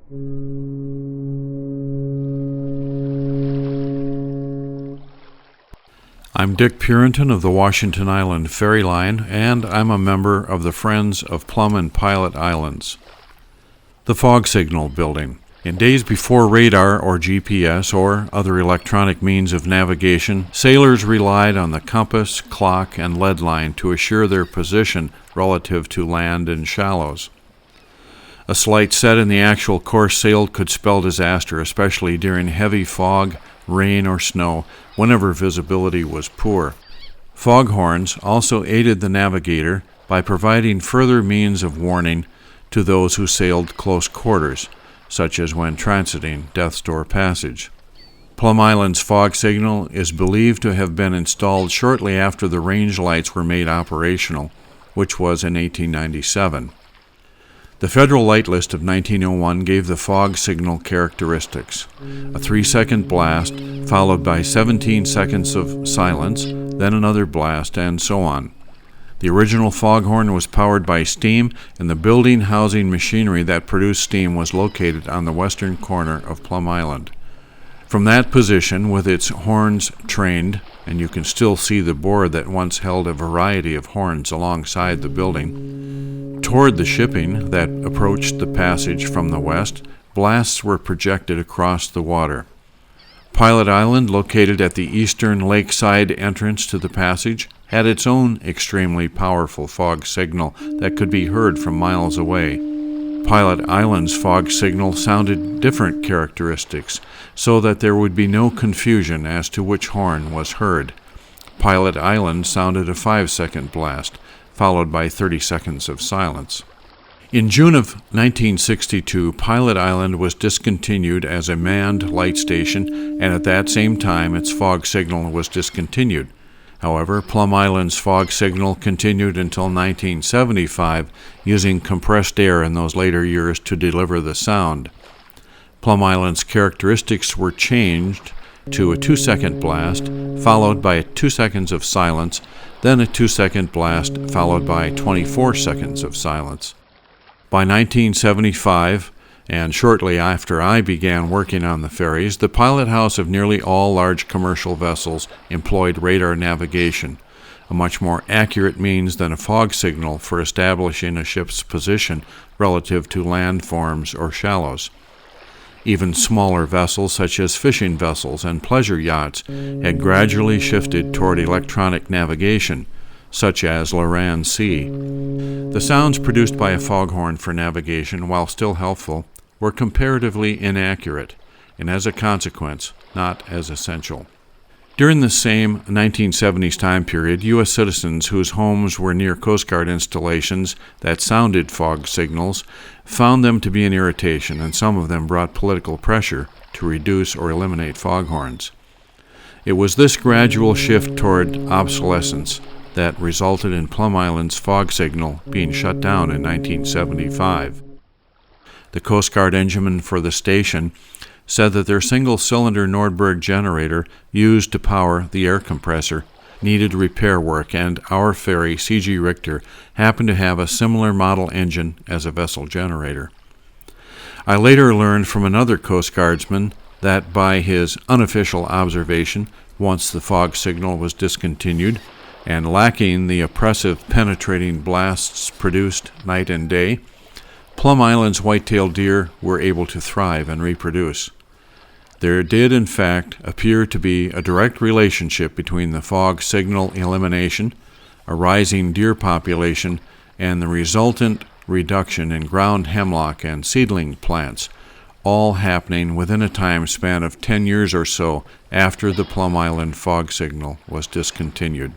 I'm Dick Purinton of the Washington Island Ferry Line, and I'm a member of the Friends of Plum and Pilot Islands. The fog signal building. In days before radar or GPS or other electronic means of navigation, sailors relied on the compass, clock, and lead line to assure their position relative to land and shallows. A slight set in the actual course sailed could spell disaster, especially during heavy fog, rain, or snow, whenever visibility was poor. Foghorns also aided the navigator by providing further means of warning to those who sailed close quarters, such as when transiting Death's Door Passage. Plum Island's fog signal is believed to have been installed shortly after the range lights were made operational, which was in 1897. The Federal Light List of 1901 gave the fog signal characteristics: a 3-second blast, followed by 17 seconds of silence, then another blast, and so on. The original foghorn was powered by steam, and the building, housing, machinery that produced steam was located on the western corner of Plum Island. From that position, with its horns trained, and you can still see the board that once held a variety of horns alongside the building, toward the shipping that approached the passage from the west, blasts were projected across the water. Pilot Island, located at the eastern lakeside entrance to the passage, had its own extremely powerful fog signal that could be heard from miles away. Pilot Island's fog signal sounded different characteristics, so that there would be no confusion as to which horn was heard. Pilot Island sounded a 5-second blast, followed by 30 seconds of silence. In June of 1962, Pilot Island was discontinued as a manned light station, and at that same time its fog signal was discontinued. However, Plum Island's fog signal continued until 1975, using compressed air in those later years to deliver the sound. Plum Island's characteristics were changed to a 2-second blast, followed by 2 seconds of silence, then a 2-second blast, followed by 24 seconds of silence. By 1975, and shortly after I began working on the ferries, the pilot house of nearly all large commercial vessels employed radar navigation, a much more accurate means than a fog signal for establishing a ship's position relative to landforms or shallows. Even smaller vessels, such as fishing vessels and pleasure yachts, had gradually shifted toward electronic navigation, such as Loran Sea. The sounds produced by a foghorn for navigation, while still helpful, were comparatively inaccurate, and as a consequence, not as essential. During the same 1970s time period, U.S. citizens whose homes were near Coast Guard installations that sounded fog signals found them to be an irritation, and some of them brought political pressure to reduce or eliminate foghorns. It was this gradual shift toward obsolescence that resulted in Plum Island's fog signal being shut down in 1975. The Coast Guard engineman for the station said that their single-cylinder Nordberg generator used to power the air compressor needed repair work, and our ferry, C.G. Richter, happened to have a similar model engine as a vessel generator. I later learned from another Coast Guardsman that by his unofficial observation, once the fog signal was discontinued, and lacking the oppressive penetrating blasts produced night and day, Plum Island's white-tailed deer were able to thrive and reproduce. There did, in fact, appear to be a direct relationship between the fog signal elimination, a rising deer population, and the resultant reduction in ground hemlock and seedling plants, all happening within a time span of 10 years or so after the Plum Island fog signal was discontinued.